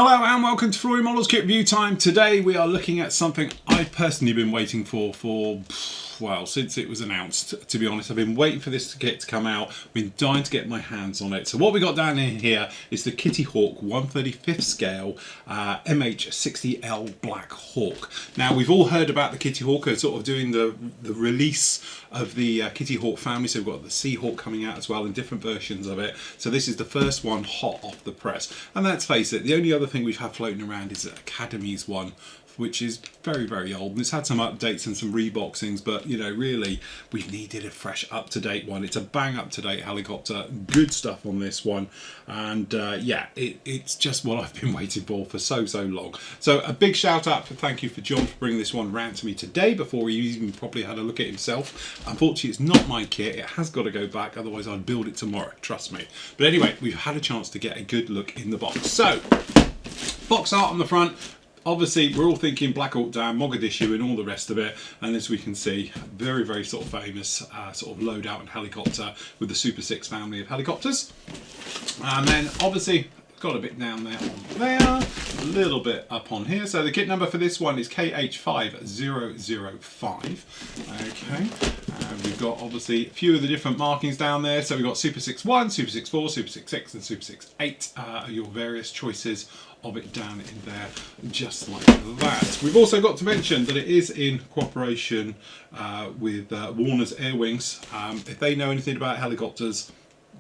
Hello and welcome to Flory Models Kit Review Time. Today we are looking at something I've personally been waiting for well, since it was announced, to be honest. I've been waiting for this kit to come out. I've been dying to get my hands on it. So what we got down in here is the Kitty Hawk 1/35th scale MH-60L Black Hawk. Now we've all heard about the Kitty Hawk, sort of doing the release of the Kitty Hawk family. So we've got the Seahawk coming out as well and different versions of it. So this is the first one hot off the press. And let's face it, the only other thing we've had floating around is Academy's one, which is very, very old. And it's had some updates and some reboxings, but you know, really, we needed a fresh, up-to-date one. It's a bang up-to-date helicopter. Good stuff on this one. And yeah, it's just what I've been waiting for so long. So a big shout out thank you for John for bringing this one round to me today before he even probably had a look at himself. Unfortunately, it's not my kit. It has got to go back, otherwise I'd build it tomorrow, trust me. But anyway, we've had a chance to get a good look in the box. So, box art on the front. Obviously, we're all thinking Black Hawk Down, Mogadishu and all the rest of it. And as we can see, very, very sort of famous sort of loadout and helicopter with the Super 6 family of helicopters. And then obviously, got a bit down there on there, a little bit up on here. So the kit number for this one is KH5005. Okay, we've got obviously a few of the different markings down there. So we've got Super 6-1, Super 6-4, Super 6-6 and Super 6-8 are your various choices of it down in there, just like that. We've also got to mention that it is in cooperation with Warner's Air Wings. If they know anything about helicopters,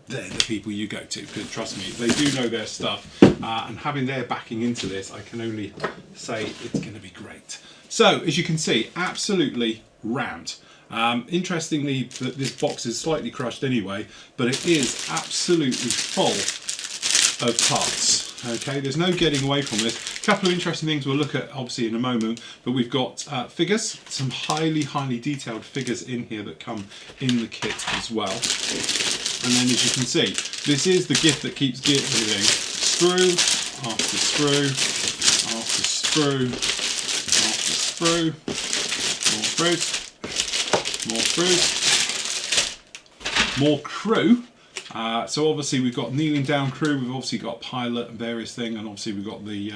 they're the people you go to, because trust me, they do know their stuff, and having their backing into this, I can only say it's going to be great. So as you can see, absolutely rammed. Interestingly, this box is slightly crushed anyway, but it is absolutely full of parts. Okay, there's no getting away from this. A couple of interesting things we'll look at obviously in a moment, but we've got figures, some highly detailed figures in here that come in the kit as well. And then as you can see, this is the gift that keeps giving. Sprue after sprue after sprue after sprue, more fruit, more crew. So obviously we've got kneeling down crew, we've obviously got pilot and various things, and obviously we've got the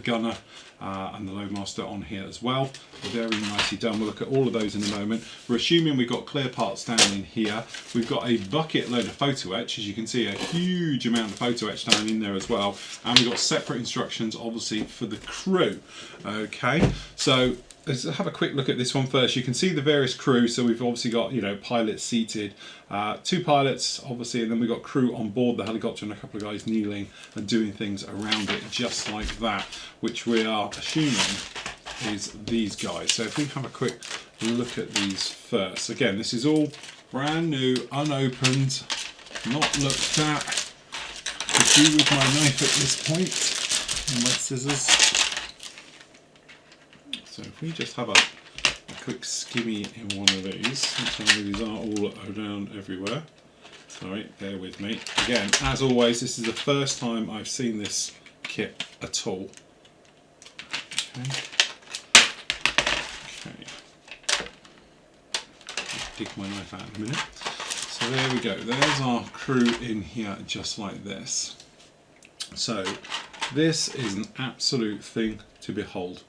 gunner and the loadmaster on here as well. Very nicely done. We'll look at all of those in a moment. We're assuming we've got clear parts down in here. We've got a bucket load of photo etch, as you can see, a huge amount of photo etch down in there as well. And we've got separate instructions obviously for the crew. Okay, so let's have a quick look at this one first. You can see the various crew. So we've obviously got, you know, pilots seated, 2 pilots obviously, and then we've got crew on board the helicopter and a couple of guys kneeling and doing things around it just like that, which we are assuming is these guys. So if we have a quick look at these first. Again, this is all brand new, unopened, not looked at. Could do with my knife at this point and my scissors. So if we just have a quick skimmy in one of these, these are all around everywhere. Sorry, bear with me. Again, as always, this is the first time I've seen this kit at all. Okay. Okay. I'll dig my knife out in a minute. So there we go. There's our crew in here, just like this. So this is an absolute thing to behold.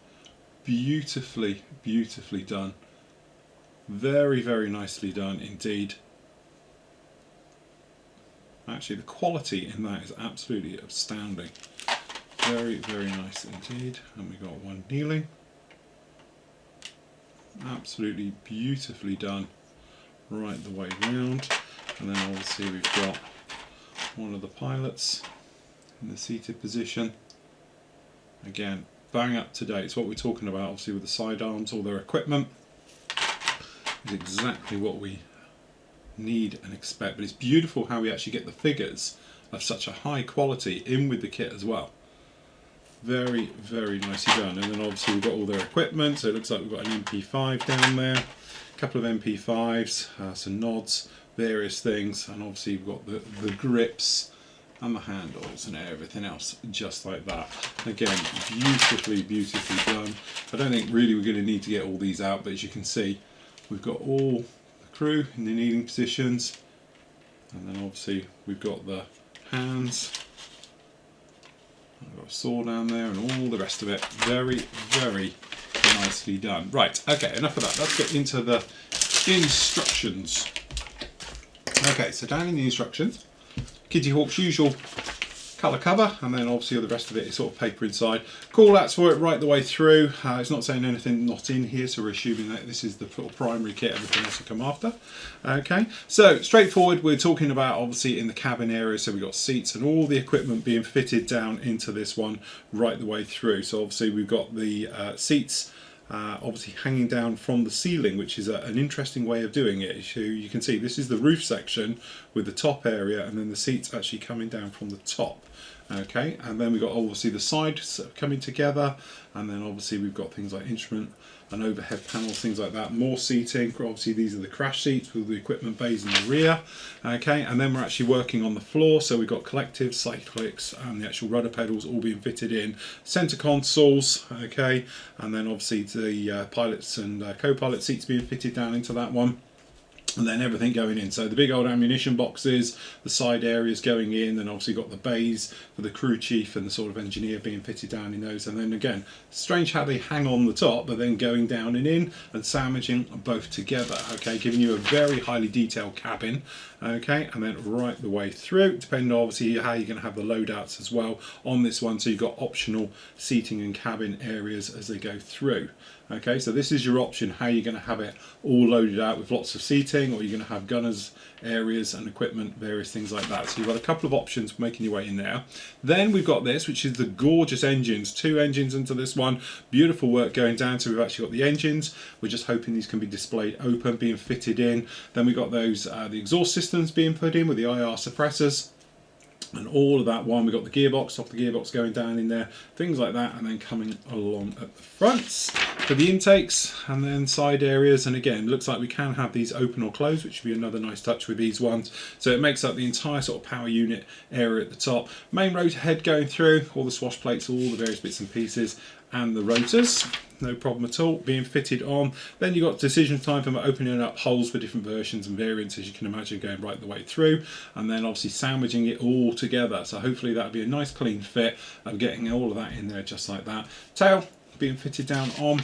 Beautifully done. Very nicely done indeed. Actually, the quality in that is absolutely astounding. Very nice indeed. And we got one kneeling. Absolutely beautifully done right the way round. And then obviously we've got one of the pilots in the seated position. Again, bang up to date. It's what we're talking about, obviously, with the sidearms, all their equipment is exactly what we need and expect. But it's beautiful how we actually get the figures of such a high quality in with the kit as well. Very nicely done. And then obviously we've got all their equipment, so it looks like we've got an MP5 down there, a couple of MP5s, some nods, various things, and obviously we've got the grips and the handles and everything else just like that. Again, beautifully done. I don't think really we're going to need to get all these out, but as you can see, we've got all the crew in the kneeling positions, and then obviously we've got the hands saw down there and all the rest of it. Very, very nicely done. Right, okay, enough of that. Let's get into the instructions. Okay, so down in the instructions, Kitty Hawk's usual colour cover, and then obviously the rest of it is sort of paper inside. Call outs for it right the way through. It's not saying anything not in here, so we're assuming that this is the primary kit, everything else will come after. Okay, so straightforward, we're talking about obviously in the cabin area, so we've got seats and all the equipment being fitted down into this one right the way through. So obviously we've got the seats obviously hanging down from the ceiling, which is an interesting way of doing it. So you can see this is the roof section with the top area, and then the seats actually coming down from the top. Okay, and then we've got obviously the sides coming together, and then obviously we've got things like instrument and overhead panels, things like that. More seating, obviously these are the crash seats with the equipment bays in the rear. Okay, and then we're actually working on the floor, so we've got collectives, cyclics, and the actual rudder pedals all being fitted in. Centre consoles, okay, and then obviously the pilots and co-pilot seats being fitted down into that one. And then everything going in, so the big old ammunition boxes, the side areas going in, and obviously got the bays for the crew chief and the sort of engineer being fitted down in those. And then again, strange how they hang on the top, but then going down and in and sandwiching both together. Okay, giving you a very highly detailed cabin. Okay, and then right the way through, depending on obviously how you're going to have the loadouts as well on this one. So you've got optional seating and cabin areas as they go through. Okay, so this is your option, how you're going to have it all loaded out with lots of seating, or you're going to have gunners areas and equipment, various things like that. So you've got a couple of options for making your way in there. Then we've got this, which is the gorgeous engines. 2 engines into this one. Beautiful work going down. So we've actually got the engines. We're just hoping these can be displayed open, being fitted in. Then we've got those the exhaust systems being put in with the IR suppressors. And all of that one, we've got the gearbox, off the gearbox going down in there, things like that, and then coming along at the fronts for the intakes, and then side areas. And again, looks like we can have these open or closed, which would be another nice touch with these ones. So it makes up the entire sort of power unit area at the top. Main rotor head going through, all the swash plates, all the various bits and pieces, and the rotors. No problem at all, being fitted on. Then you've got decision time for opening up holes for different versions and variants, as you can imagine, going right the way through, and then obviously sandwiching it all together. So hopefully that'll be a nice clean fit of getting all of that in there just like that. Tail being fitted down on,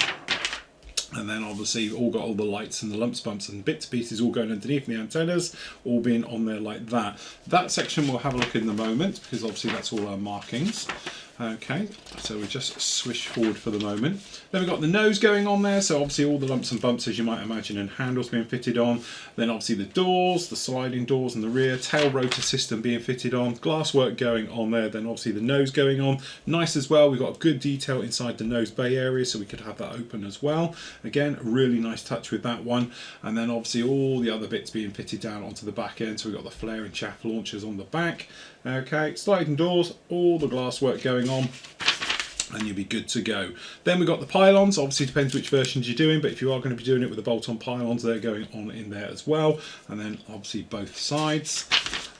and then obviously all got all the lights and the lumps, bumps and bits pieces all going underneath the antennas, all being on there like that. That section we'll have a look in a moment, because obviously that's all our markings. Okay, so we just swish forward for the moment. Then we've got the nose going on there, so obviously all the lumps and bumps, as you might imagine, and handles being fitted on. Then obviously the doors, the sliding doors in the rear, tail rotor system being fitted on, glass work going on there, then obviously the nose going on. Nice as well, we've got good detail inside the nose bay area, so we could have that open as well. Again, really nice touch with that one. And then obviously all the other bits being fitted down onto the back end, so we've got the flare and chaff launchers on the back. Okay, sliding doors, all the glass work going on, and you'll be good to go. Then we've got the pylons. Obviously depends which versions you're doing, but if you are going to be doing it with the bolt-on pylons, they're going on in there as well. And then obviously both sides.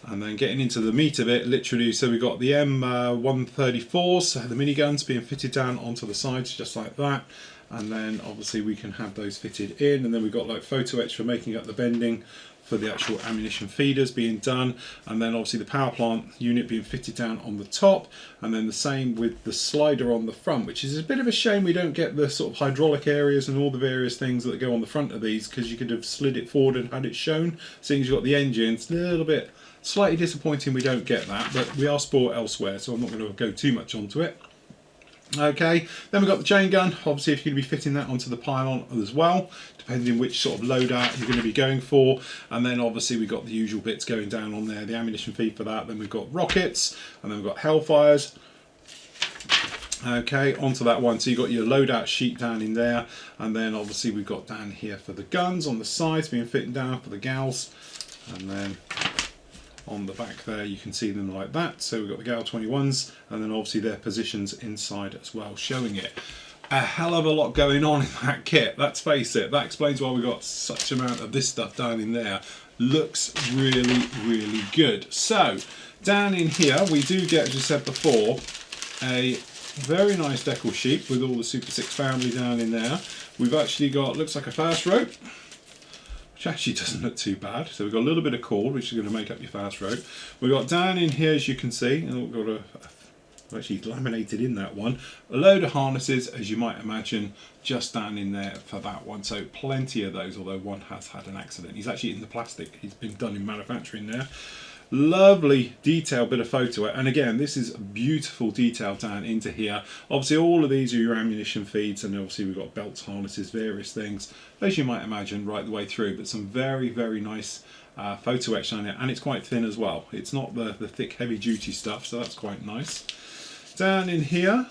And then getting into the meat of it, literally, so we've got the M134s, so the miniguns being fitted down onto the sides just like that. And then obviously we can have those fitted in, and then we've got like photo etch for making up the bending for the actual ammunition feeders being done, and then obviously the power plant unit being fitted down on the top, and then the same with the slider on the front, which is a bit of a shame we don't get the sort of hydraulic areas and all the various things that go on the front of these, because you could have slid it forward and had it shown. Seeing as you've got the engines, a little bit slightly disappointing we don't get that, but we are spoiled elsewhere, so I'm not going to go too much onto it. Okay, then we've got the chain gun. Obviously if you're going to be fitting that onto the pylon as well, depending which sort of loadout you're going to be going for. And then obviously we've got the usual bits going down on there, the ammunition feed for that. Then we've got rockets, and then we've got Hellfires. Okay, onto that one, so you've got your loadout sheet down in there, and then obviously we've got down here for the guns on the sides being fitted down for the gals, and then on the back there you can see them like that. So we've got the Gal 21s, and then obviously their positions inside as well, showing it. A hell of a lot going on in that kit, let's face it. That explains why we got such amount of this stuff down in there. Looks really, really good. So down in here we do get, as I said before, a very nice decal sheet with all the Super 6 family down in there. We've actually got, looks like a fast rope, which actually doesn't look too bad. So we've got a little bit of cord, which is going to make up your fast rope. We've got down in here, as you can see, and we've got a actually laminated in that one. A load of harnesses, as you might imagine, just down in there for that one. So plenty of those, although one has had an accident. He's actually in the plastic. He's been done in manufacturing there. Lovely detailed bit of photo, and again, this is beautiful detail down into here. Obviously all of these are your ammunition feeds, and obviously we've got belts, harnesses, various things, as you might imagine, right the way through. But some very, very nice photo etch on it, and it's quite thin as well. It's not the thick heavy duty stuff, so that's quite nice. Down in here,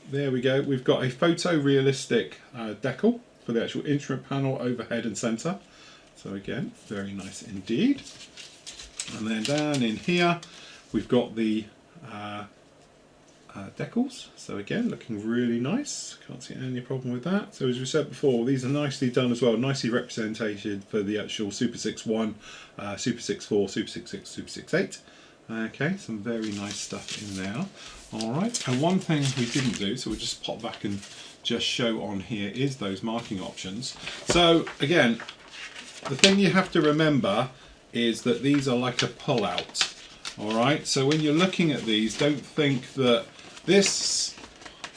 there we go, we've got a photorealistic decal for the actual instrument panel, overhead and center. So again, very nice indeed. And then down in here, we've got the decals. So again, looking really nice. Can't see any problem with that. So as we said before, these are nicely done as well. Nicely represented for the actual Super 6.1, Super 6.4, Super 6.6, Super 6.8. Okay, some very nice stuff in there. All right, and one thing we didn't do, so we'll just pop back and just show on here, is those marking options. So again, the thing you have to remember is that these are like a pull out. All right, so when you're looking at these, don't think that this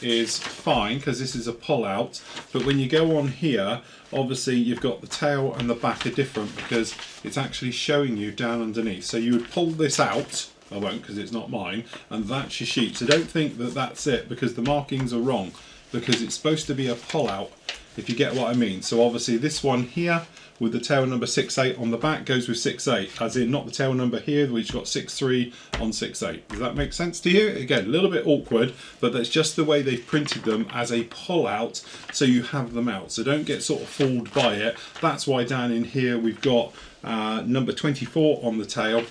is fine because this is a pull out, but when you go on here, obviously you've got the tail and the back are different because it's actually showing you down underneath. So you would pull this out, I won't because it's not mine, and that's your sheet. So don't think that that's it, because the markings are wrong, because it's supposed to be a pull out, if you get what I mean. So obviously this one here with the tail number 6.8 on the back goes with 6.8, as in not the tail number here which got 6.3 on 6.8. Does that make sense to you? Again, a little bit awkward, but that's just the way they've printed them as a pull out, so you have them out. So don't get sort of fooled by it. That's why down in here we've got number 24 on the tail,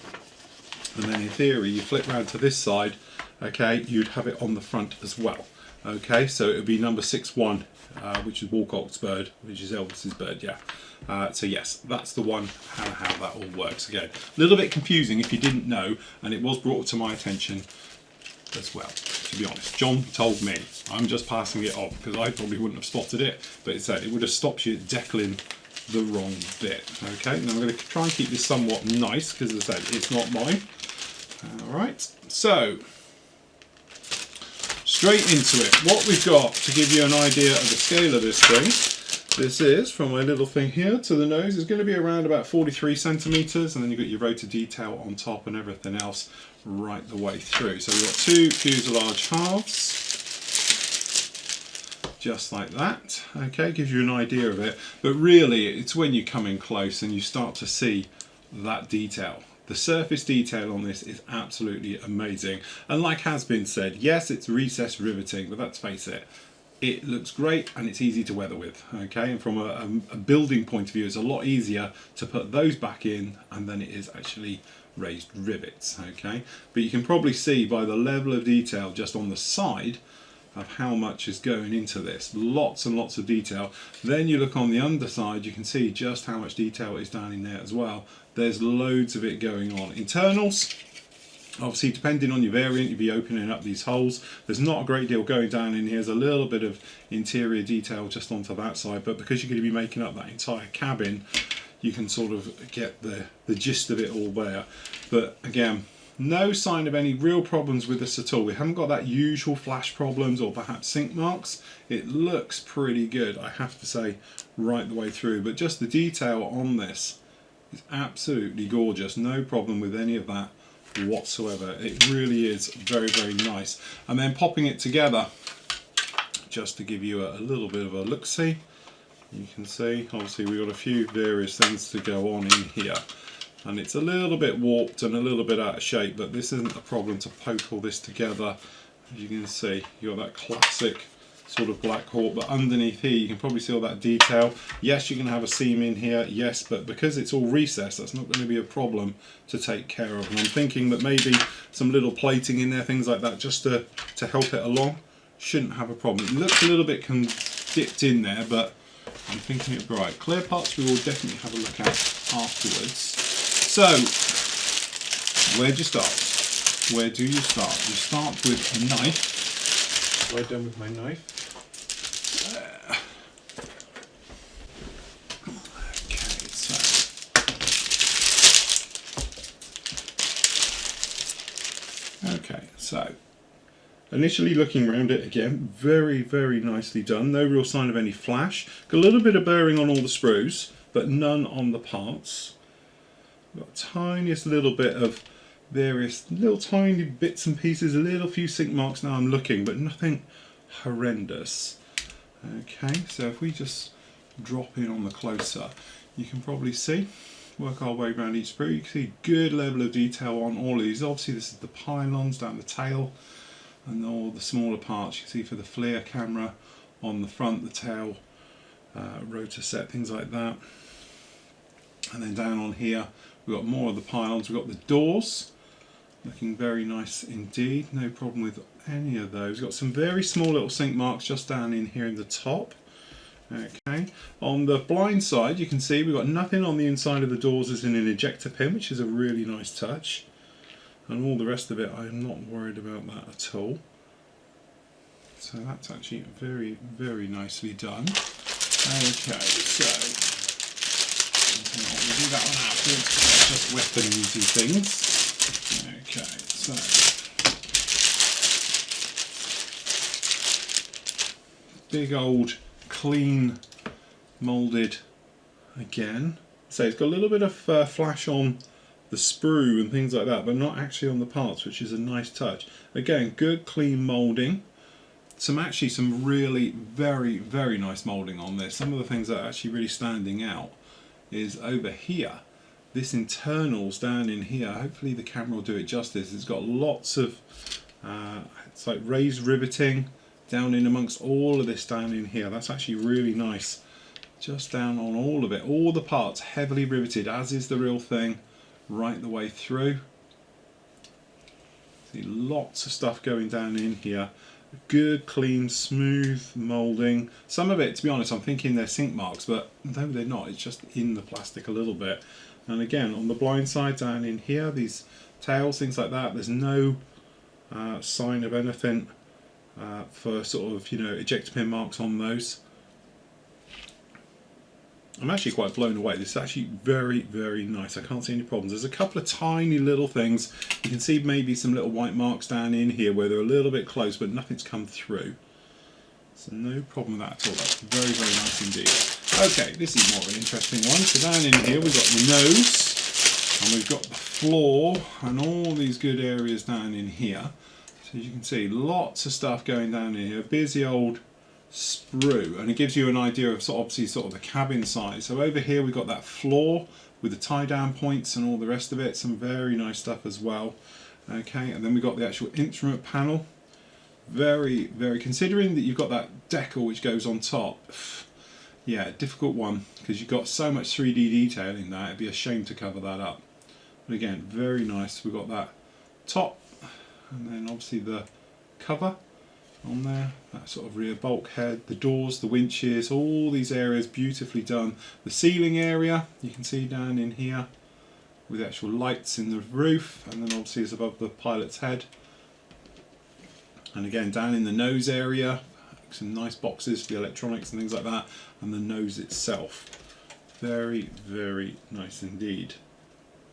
and then in theory you flip round to this side, okay, you'd have it on the front as well. Okay, so it would be number 6.1, which is Walcott's bird, which is Elvis's bird, yeah. So yes, that's the one, how that all works. Again, a little bit confusing if you didn't know, and it was brought to my attention as well, to be honest. John told me, I'm just passing it on because I probably wouldn't have spotted it, but it said it would have stopped you decaling the wrong bit. Okay, now I'm going to try and keep this somewhat nice because, as I said, it's not mine. All right, so straight into it. What we've got, to give you an idea of the scale of this thing, this is, from my little thing here to the nose, is going to be around about 43 centimetres, and then you've got your rotor detail on top and everything else right the way through. So we've got two fuselage halves, just like that. Okay, gives you an idea of it, but really it's when you come in close and you start to see that detail. The surface detail on this is absolutely amazing, and like has been said, yes, it's recessed riveting, but let's face it, it looks great and it's easy to weather with. Okay, and from a building point of view, it's a lot easier to put those back in and then it is actually raised rivets. Okay, but you can probably see by the level of detail just on the side of how much is going into this. Lots and lots of detail. Then you look on the underside, you can see just how much detail is down in there as well. There's loads of it going on. Internals, obviously depending on your variant, you'll be opening up these holes. There's not a great deal going down in here. There's a little bit of interior detail just onto that side, but because you're going to be making up that entire cabin, you can sort of get the gist of it all there. But again, no sign of any real problems with this at all. We haven't got that usual flash problems or perhaps sink marks. It looks pretty good, I have to say, right the way through. But just the detail on this is absolutely gorgeous. No problem with any of that whatsoever. It really is very, very nice. And then popping it together, just to give you a little bit of a look-see, you can see obviously we've got a few various things to go on in here, and it's a little bit warped and a little bit out of shape, but this isn't a problem to poke all this together. As you can see, you've got that classic sort of Black Hawk, but underneath here you can probably see all that detail. Yes, you can have a seam in here, yes, but because it's all recessed, that's not going to be a problem to take care of. And I'm thinking that maybe some little plating in there, things like that, just to help it along, shouldn't have a problem. It looks a little bit dipped in there, but I'm thinking it'll be right. Clear parts we will definitely have a look at afterwards. So, where do you start? Where do you start? You start with a knife. We're done with my knife. Okay, so Initially looking around it again, very, very nicely done. No real sign of any flash. Got a little bit of burring on all the screws, but none on the parts. Got a tiniest little bit of various little tiny bits and pieces, a little few sink marks now I'm looking, but nothing horrendous. Okay, so if we just drop in on the closer, you can probably see, work our way around each sprue, you can see good level of detail on all of these. Obviously this is the pylons down the tail, and all the smaller parts you can see for the FLIR camera on the front, the tail, rotor set, things like that. And then down on here we've got more of the pylons, we've got the doors, looking very nice indeed, no problem with any of those. We've got some very small little sink marks just down in here in the top. Okay, on the blind side you can see we've got nothing on the inside of the doors as in an ejector pin, which is a really nice touch. And all the rest of it, I'm not worried about that at all. So that's actually very, very nicely done. Okay, so we'll do that one afterwards because that's just weapon-easy things. Okay, so big old clean moulded again. So it's got a little bit of flash on the sprue and things like that, but not actually on the parts, which is a nice touch. Again, good clean moulding. Some really very, very nice moulding on this. Some of the things that are actually really standing out is over here. This internals down in here, hopefully the camera will do it justice. It's got lots of, it's like raised riveting down in amongst all of this down in here. That's actually really nice. Just down on all of it. All the parts heavily riveted, as is the real thing, right the way through. See lots of stuff going down in here. Good, clean, smooth moulding. Some of it, to be honest, I'm thinking they're sink marks, but no, they're not. It's just in the plastic a little bit. And again, on the blind side down in here, these tails, things like that, there's no sign of anything for sort of, ejector pin marks on those. I'm actually quite blown away. This is actually very, very nice. I can't see any problems. There's a couple of tiny little things. You can see maybe some little white marks down in here where they're a little bit close, but nothing's come through. So no problem with that at all. That's very, very nice indeed. Okay, this is more of an interesting one. So down in here we've got the nose, and we've got the floor, and all these good areas down in here. So as you can see, lots of stuff going down in here. Busy old sprue, and it gives you an idea of obviously the cabin size. So over here we've got that floor with the tie down points and all the rest of it. Some very nice stuff as well. Okay, and then we've got the actual instrument panel. Very, very, considering that you've got that decal which goes on top, yeah, difficult one because you've got so much 3D detail in that, it'd be a shame to cover that up. But again, very nice. We've got that top, and then obviously the cover on there, that sort of rear bulkhead, the doors, the winches, all these areas beautifully done. The ceiling area you can see down in here with actual lights in the roof, and then obviously it's above the pilot's head. And again down in the nose area, some nice boxes for the electronics and things like that, and the nose itself. Very, very nice indeed.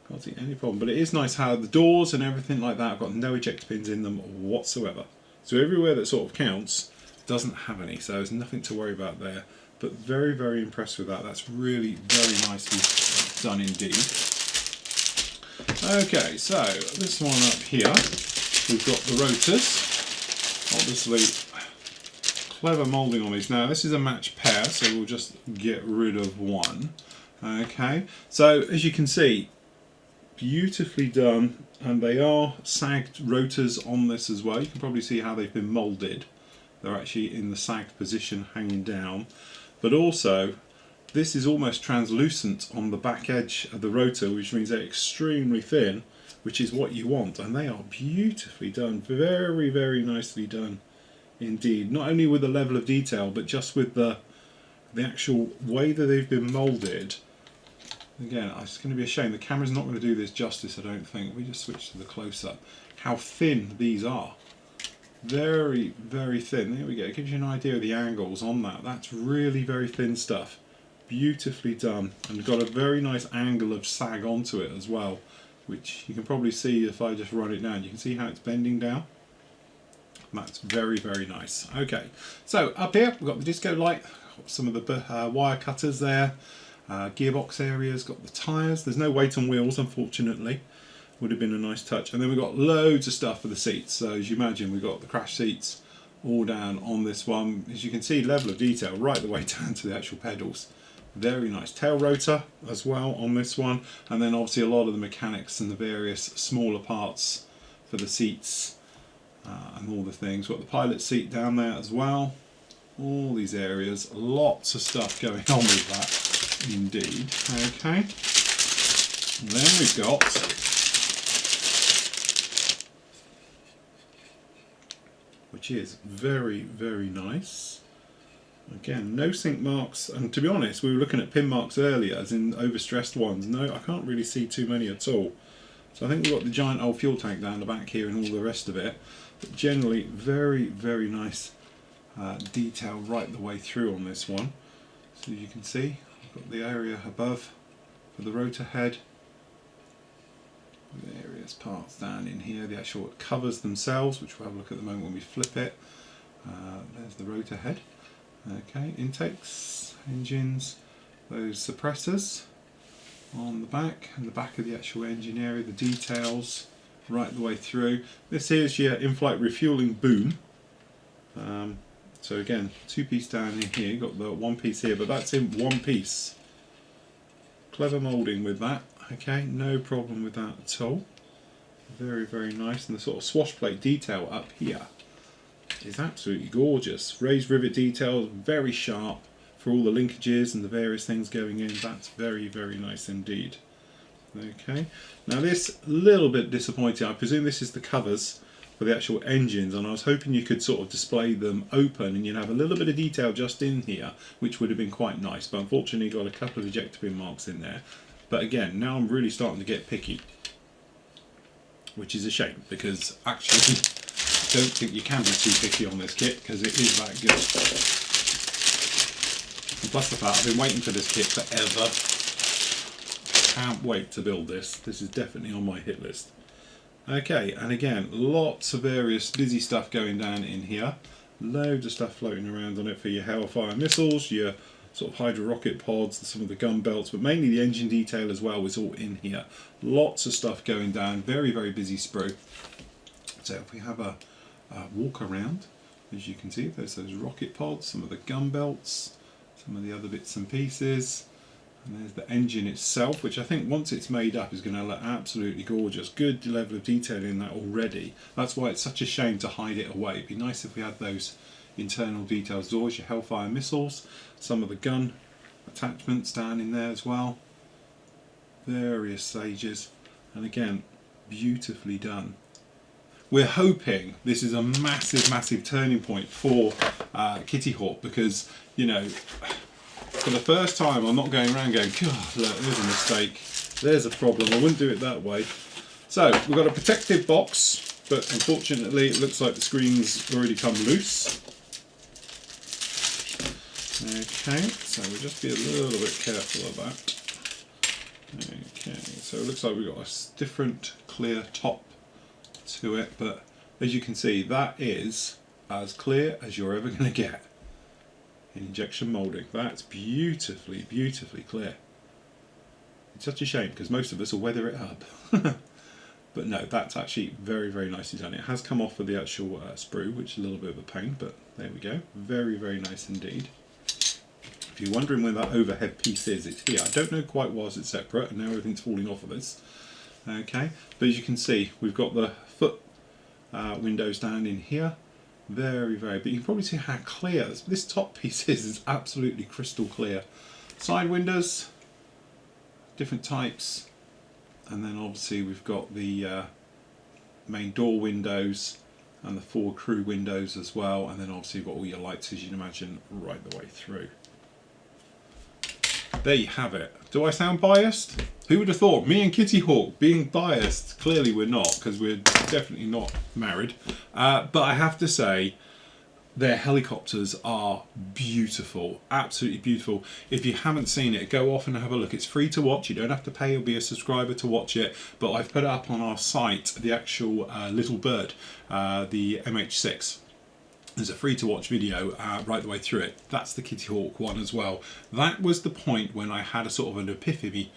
Can't see any problem, but it is nice how the doors and everything like that have got no ejector pins in them whatsoever. So everywhere that sort of counts doesn't have any, so there's nothing to worry about there. But very, very impressed with that. That's really very nicely done indeed. Okay, so this one up here, we've got the rotors. Obviously, clever moulding on these. Now this is a match pair, so we'll just get rid of one. Okay, so as you can see, beautifully done, and they are sagged rotors on this as well. You can probably see how they've been moulded. They're actually in the sagged position hanging down, but also this is almost translucent on the back edge of the rotor, which means they're extremely thin, which is what you want, and they are beautifully done. Very, very nicely done indeed. Not only with the level of detail, but just with the actual way that they've been moulded. Again, it's going to be a shame. The camera's not going to do this justice, I don't think. We just switch to the close-up. How thin these are. Very, very thin. There we go. It gives you an idea of the angles on that. That's really very thin stuff. Beautifully done. And got a very nice angle of sag onto it as well, which you can probably see if I just run it down. You can see how it's bending down. That's very, very nice. Okay, so up here we've got the disco light, some of the wire cutters there, gearbox areas, got the tyres. There's no weight on wheels, unfortunately. Would have been a nice touch. And then we've got loads of stuff for the seats. So as you imagine, we've got the crash seats all down on this one. As you can see, level of detail right the way down to the actual pedals. Very nice tail rotor as well on this one. And then obviously a lot of the mechanics and the various smaller parts for the seats and all the things. We've got the pilot seat down there as well. All these areas, lots of stuff going on with that indeed. Okay. And then we've got which is very, very nice. Again, no sink marks, and to be honest, we were looking at pin marks earlier, as in overstressed ones. No, I can't really see too many at all. So I think we've got the giant old fuel tank down the back here and all the rest of it. But generally, very, very nice detail right the way through on this one. So you can see, we've got the area above for the rotor head. Various parts down in here, the actual covers themselves, which we'll have a look at the moment when we flip it. There's the rotor head. Okay, intakes, engines, those suppressors on the back, and the back of the actual engine area, the details right the way through. This here's your in-flight refueling boom. So again, two-piece down in here, you've got the one piece here, but that's in one piece. Clever moulding with that. Okay, no problem with that at all. Very, very nice. And the sort of swash plate detail up here is absolutely gorgeous. Raised rivet details, very sharp for all the linkages and the various things going in. That's very, very nice indeed. Okay, now this, little bit disappointing. I presume this is the covers for the actual engines, and I was hoping you could sort of display them open and you'd have a little bit of detail just in here, which would have been quite nice. But unfortunately, got a couple of ejector pin marks in there. But again, now I'm really starting to get picky, which is a shame, because actually I don't think you can be too picky on this kit, because it is that good. And plus the fact I've been waiting for this kit forever. Can't wait to build this. This is definitely on my hit list. Okay, and again, lots of various busy stuff going down in here. Loads of stuff floating around on it for your Hellfire missiles, your sort of hydro rocket pods, some of the gun belts, but mainly the engine detail as well is all in here. Lots of stuff going down, very, very busy sprue. So if we have a walk around, as you can see, there's those rocket pods, some of the gun belts, some of the other bits and pieces, and there's the engine itself, which I think once it's made up is going to look absolutely gorgeous. Good level of detail in that already. That's why it's such a shame to hide it away. It'd be nice if we had those internal details. Doors, your Hellfire missiles, some of the gun attachments down in there as well, various stages, and again, beautifully done. We're hoping this is a massive, massive turning point for Kitty Hawk, because, you know, for the first time I'm not going around going, God, look, there's a mistake, there's a problem, I wouldn't do it that way. So we've got a protective box, but unfortunately it looks like the screen's already come loose. Okay, so we'll just be a little bit careful of that. Okay, so it looks like we've got a different clear top to it, but as you can see, that is as clear as you're ever going to get in injection moulding. That's beautifully, beautifully clear. It's such a shame, because most of us will weather it up. But no, that's actually very, very nicely done. It has come off with the actual sprue, which is a little bit of a pain, but there we go. Very, very nice indeed. If you're wondering where that overhead piece is, it's here. I don't know quite why it's separate, and now everything's falling off of this. Okay, but as you can see, we've got the foot windows down in here. Very, very, but you can probably see how clear this top piece is absolutely crystal clear. Side windows, different types, and then obviously we've got the main door windows and the forward crew windows as well, and then obviously you've got all your lights, as you can imagine, right the way through. There you have it. Do I sound biased? Who would have thought? Me and Kitty Hawk being biased? Clearly we're not, because we're definitely not married. But I have to say, Their helicopters are beautiful, absolutely beautiful. If you haven't seen it, go off and have a look. It's free to watch. You don't have to pay or be a subscriber to watch it, but I've put up on our site the actual little bird, the MH-6. There's a free to watch video right the way through it. That's the Kitty Hawk one as well. That was the point when I had a sort of an epiphany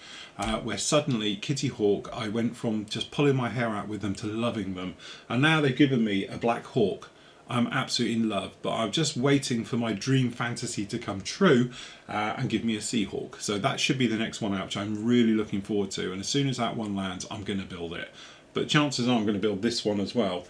where suddenly Kitty Hawk, I went from just pulling my hair out with them to loving them. And now they've given me a Black Hawk. I'm absolutely in love, but I'm just waiting for my dream fantasy to come true and give me a Seahawk. So that should be the next one out, which I'm really looking forward to. And as soon as that one lands, I'm going to build it. But chances are I'm going to build this one as well.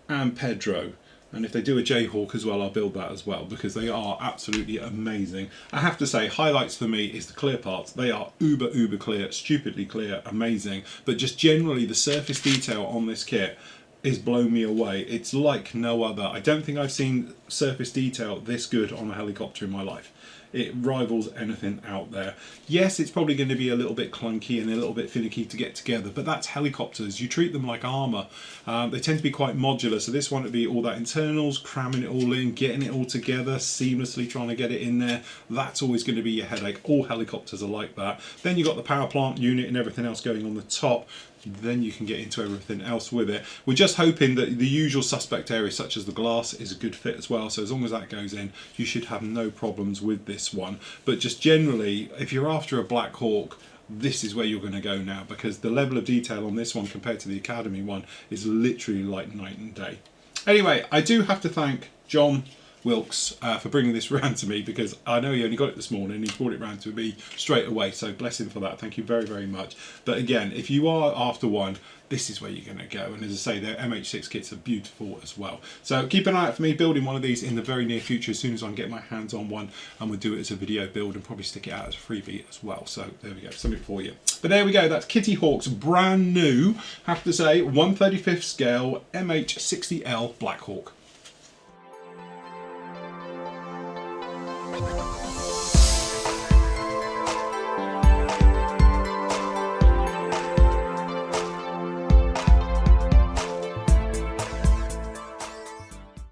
And Pedro. And if they do a Jayhawk as well, I'll build that as well, because they are absolutely amazing. I have to say, highlights for me is the clear parts. They are uber clear, stupidly clear, amazing. But just generally the surface detail on this kit is blown me away. It's like no other. I don't think I've seen surface detail this good on a helicopter in my life. It rivals anything out there. Yes, it's probably going to be a little bit clunky and a little bit finicky to get together, but that's helicopters. You treat them like armour. They tend to be quite modular, so this one would be all that internals, cramming it all in, getting it all together, seamlessly trying to get it in there. That's always going to be your headache. All helicopters are like that. Then you've got the power plant unit and everything else going on the top. Then you can get into everything else with it. We're just hoping that the usual suspect areas such as the glass is a good fit as well, so as long as that goes in, you should have no problems with this one. But just generally, if you're after a Black Hawk, this is where you're going to go now, because the level of detail on this one compared to the Academy one is literally like night and day. Anyway, I do have to thank John Wilkes for bringing this round to me, because I know he only got it this morning. He brought it round to me straight away, so bless him for that. Thank you very much. But again, if you are after one, this is where you're going to go. And as I say, their MH6 kits are beautiful as well. So keep an eye out for me building one of these in the very near future as soon as I can get my hands on one, and we'll do it as a video build and probably stick it out as a freebie as well. So there we go, something for you. But there we go, that's Kitty Hawk's brand new, have to say, 1/35th scale MH-60L Black Hawk.